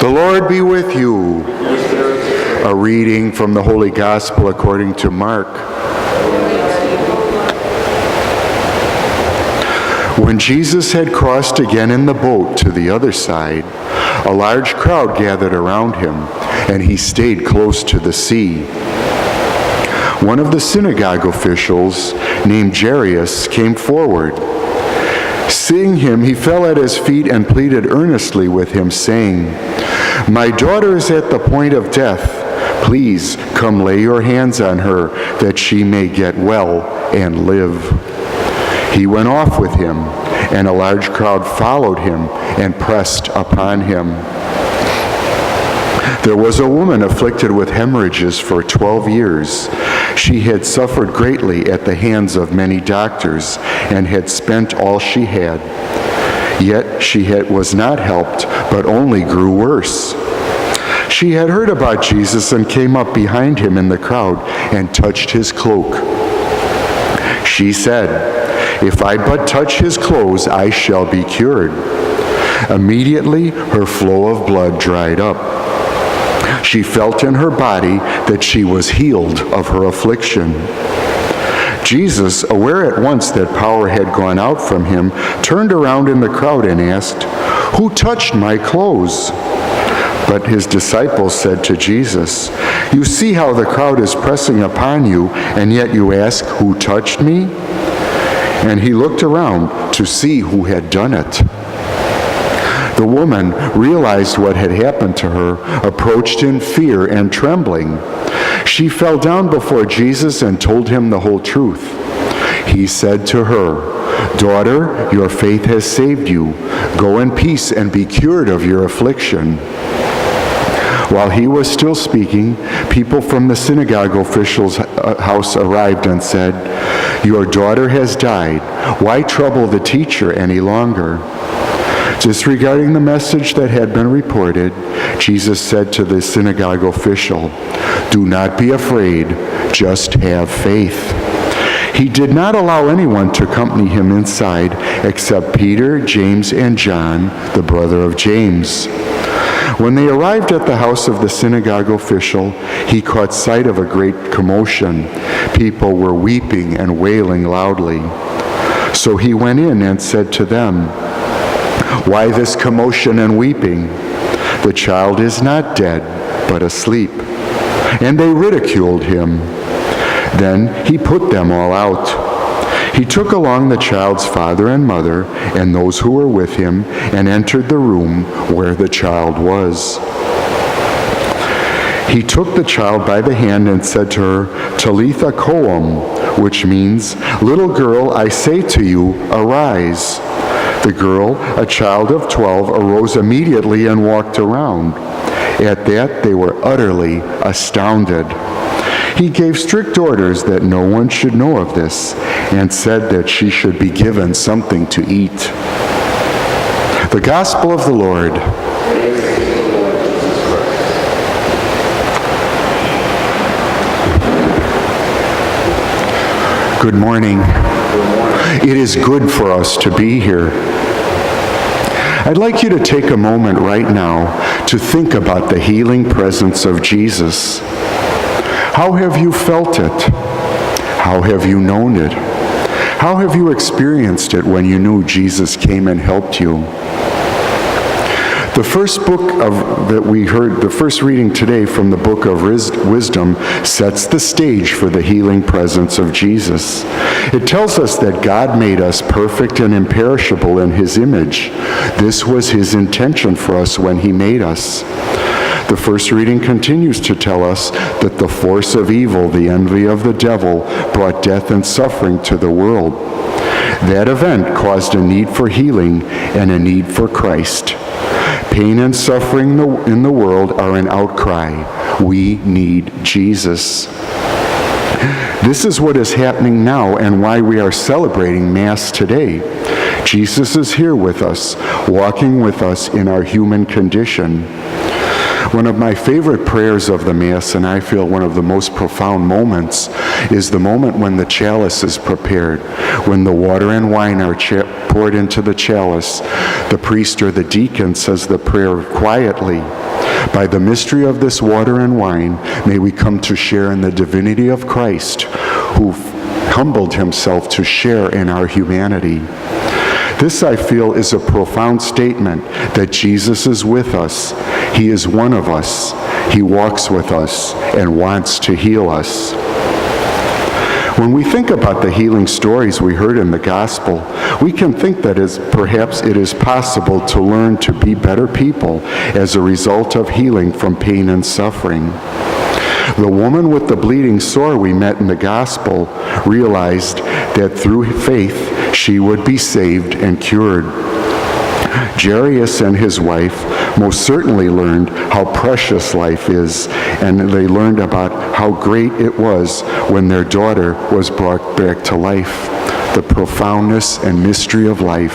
The Lord be with you. A reading from the Holy Gospel according to Mark. When Jesus had crossed again in the boat to the other side, a large crowd gathered around him, and he stayed close to the sea. One of the synagogue officials, named Jairus, came forward. Seeing him, he fell at his feet and pleaded earnestly with him, saying, "My daughter is at the point of death. Please come lay your hands on her, that she may get well and live." He went off with him, and a large crowd followed him and pressed upon him. There was a woman afflicted with hemorrhages for 12 years. She had suffered greatly at the hands of many doctors and had spent all she had. Yet she was not helped, but only grew worse. She had heard about Jesus and came up behind him in the crowd and touched his cloak. She said, "If I but touch his clothes, I shall be cured." Immediately her flow of blood dried up. She felt in her body that she was healed of her affliction. Jesus, aware at once that power had gone out from him, turned around in the crowd and asked, "Who touched my clothes?" But his disciples said to Jesus, "You see how the crowd is pressing upon you, and yet you ask, 'Who touched me?'" And he looked around to see who had done it. The woman realized what had happened to her, approached in fear and trembling. She fell down before Jesus and told him the whole truth. He said to her, "Daughter, your faith has saved you. Go in peace and be cured of your affliction." While he was still speaking, people from the synagogue official's house arrived and said, "Your daughter has died. Why trouble the teacher any longer?" Disregarding the message that had been reported, Jesus said to the synagogue official, "Do not be afraid, just have faith." He did not allow anyone to accompany him inside except Peter, James, and John, the brother of James. When they arrived at the house of the synagogue official, he caught sight of a great commotion. People were weeping and wailing loudly. So he went in and said to them, "Why this commotion and weeping? The child is not dead, but asleep." And they ridiculed him. Then he put them all out. He took along the child's father and mother and those who were with him and entered the room where the child was. He took the child by the hand and said to her, "Talitha koum," which means, "Little girl, I say to you, arise." The girl, a child of 12, arose immediately and walked around. At that, they were utterly astounded. He gave strict orders that no one should know of this, and said that she should be given something to eat. The Gospel of the Lord. Good morning. It is good for us to be here. I'd like you to take a moment right now to think about the healing presence of Jesus. How have you felt it? How have you known it? How have you experienced it when you knew Jesus came and helped you? The first book that we heard, the first reading today from the book of Wisdom, sets the stage for the healing presence of Jesus. It tells us that God made us perfect and imperishable in his image. This was his intention for us when he made us. The first reading continues to tell us that the force of evil, the envy of the devil, brought death and suffering to the world. That event caused a need for healing and a need for Christ. Pain and suffering in the world are an outcry. We need Jesus. This is what is happening now and why we are celebrating Mass today. Jesus is here with us, walking with us in our human condition. One of my favorite prayers of the Mass, and I feel one of the most profound moments, is the moment when the chalice is prepared. When the water and wine are poured into the chalice, the priest or the deacon says the prayer quietly, By the mystery of this water and wine, may we come to share in the divinity of Christ, who humbled himself to share in our humanity. This, I feel, is a profound statement that Jesus is with us. He is one of us. He walks with us and wants to heal us. When we think about the healing stories we heard in the gospel, we can think that perhaps it is possible to learn to be better people as a result of healing from pain and suffering. The woman with the bleeding sore we met in the gospel realized that through faith she would be saved and cured. Jairus and his wife most certainly learned how precious life is, and they learned about how great it was when their daughter was brought back to life, the profoundness and mystery of life.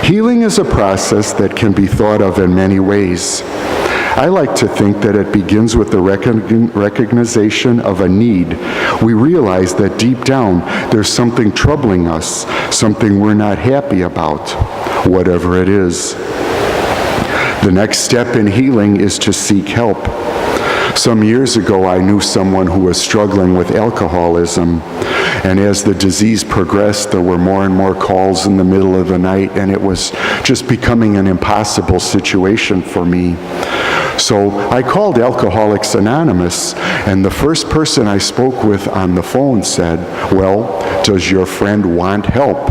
Healing is a process that can be thought of in many ways. I like to think that it begins with the recognition of a need. We realize that deep down there's something troubling us, something we're not happy about, whatever it is. The next step in healing is to seek help. Some years ago, I knew someone who was struggling with alcoholism, and as the disease progressed, there were more and more calls in the middle of the night, and it was just becoming an impossible situation for me. So I called Alcoholics Anonymous, and the first person I spoke with on the phone said, "Well, does your friend want help?"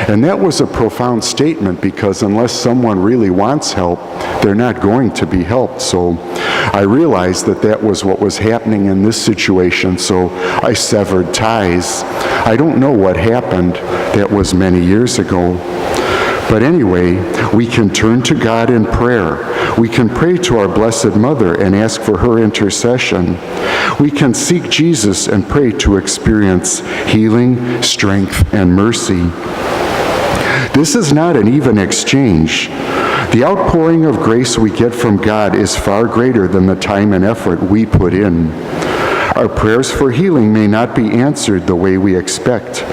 And that was a profound statement, because unless someone really wants help, they're not going to be helped. So I realized that that was what was happening in this situation, so I severed ties. I don't know what happened. That was many years ago. But anyway, we can turn to God in prayer. We can pray to our Blessed Mother and ask for her intercession. We can seek Jesus and pray to experience healing, strength, and mercy. This is not an even exchange. The outpouring of grace we get from God is far greater than the time and effort we put in. Our prayers for healing may not be answered the way we expect.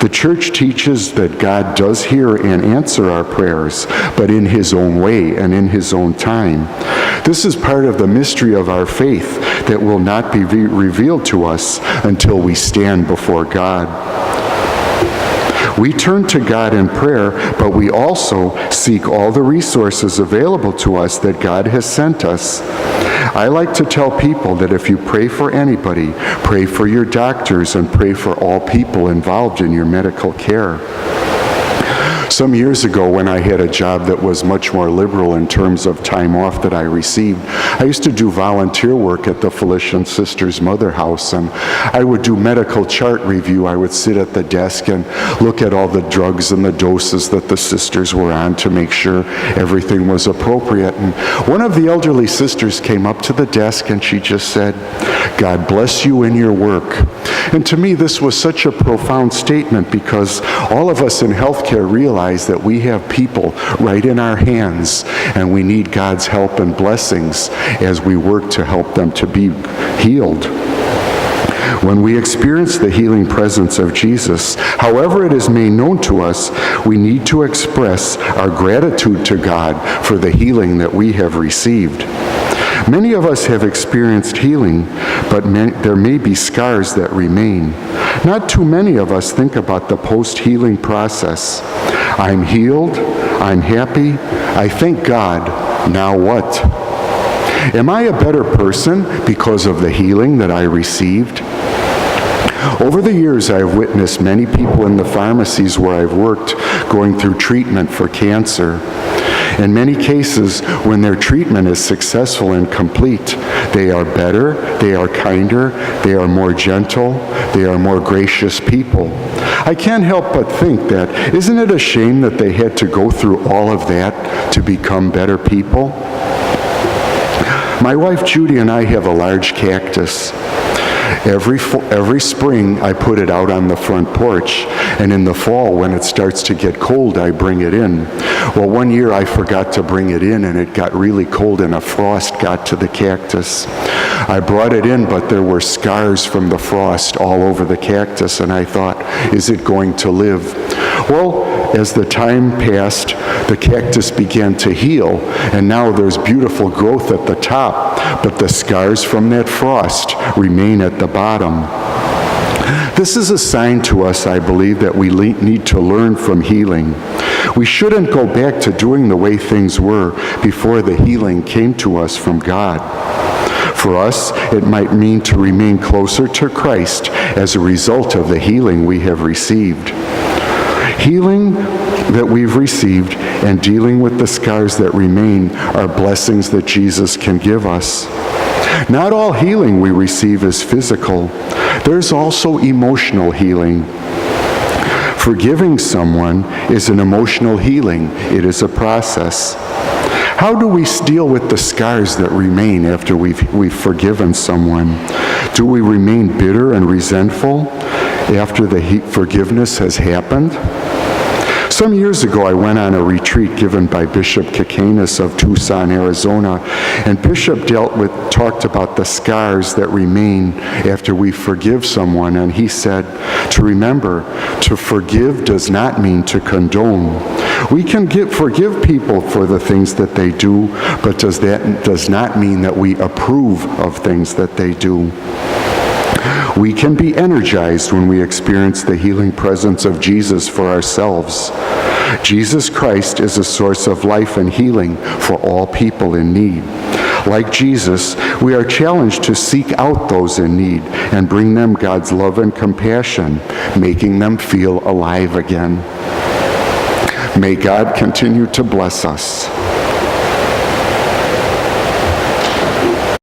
The Church teaches that God does hear and answer our prayers, but in His own way and in His own time. This is part of the mystery of our faith that will not be revealed to us until we stand before God. We turn to God in prayer, but we also seek all the resources available to us that God has sent us. I like to tell people that if you pray for anybody, pray for your doctors and pray for all people involved in your medical care. Some years ago, when I had a job that was much more liberal in terms of time off that I received, I used to do volunteer work at the Felician Sisters Mother House, and I would do medical chart review. I would sit at the desk and look at all the drugs and the doses that the sisters were on to make sure everything was appropriate. And one of the elderly sisters came up to the desk and she just said, "God bless you in your work." And to me, this was such a profound statement, because all of us in healthcare realize that we have people right in our hands, and we need God's help and blessings as we work to help them to be healed. When we experience the healing presence of Jesus, however it is made known to us, we need to express our gratitude to God for the healing that we have received. Many of us have experienced healing, but there may be scars that remain. Not too many of us think about the post-healing process. I'm healed, I'm happy, I thank God, now what? Am I a better person because of the healing that I received? Over the years, I have witnessed many people in the pharmacies where I've worked going through treatment for cancer. In many cases, when their treatment is successful and complete, they are better, they are kinder, they are more gentle, they are more gracious people. I can't help but think that, isn't it a shame that they had to go through all of that to become better people? My wife Judy and I have a large cactus. Every spring, I put it out on the front porch, and in the fall, when it starts to get cold, I bring it in. Well, one year I forgot to bring it in, and it got really cold, and a frost got to the cactus. I brought it in, but there were scars from the frost all over the cactus, and I thought, is it going to live? Well, as the time passed, The cactus began to heal, and now there's beautiful growth at the top, but the scars from that frost remain at the bottom. This is a sign to us, I believe, that we need to learn from healing. We shouldn't go back to doing the way things were before the healing came to us from God. For us, it might mean to remain closer to Christ as a result of the healing we have received. Healing that we've received and dealing with the scars that remain are blessings that Jesus can give us. Not all healing we receive is physical. There's also emotional healing. Forgiving someone is an emotional healing. It is a process. How do we deal with the scars that remain after we've forgiven someone? Do we remain bitter and resentful after the forgiveness has happened? Some years ago, I went on a retreat given by Bishop Kikanis of Tucson, Arizona, and Bishop talked about the scars that remain after we forgive someone, and he said to remember, to forgive does not mean to condone. We can forgive people for the things that they do, but that does not mean that we approve of things that they do. We can be energized when we experience the healing presence of Jesus for ourselves. Jesus Christ is a source of life and healing for all people in need. Like Jesus, we are challenged to seek out those in need and bring them God's love and compassion, making them feel alive again. May God continue to bless us.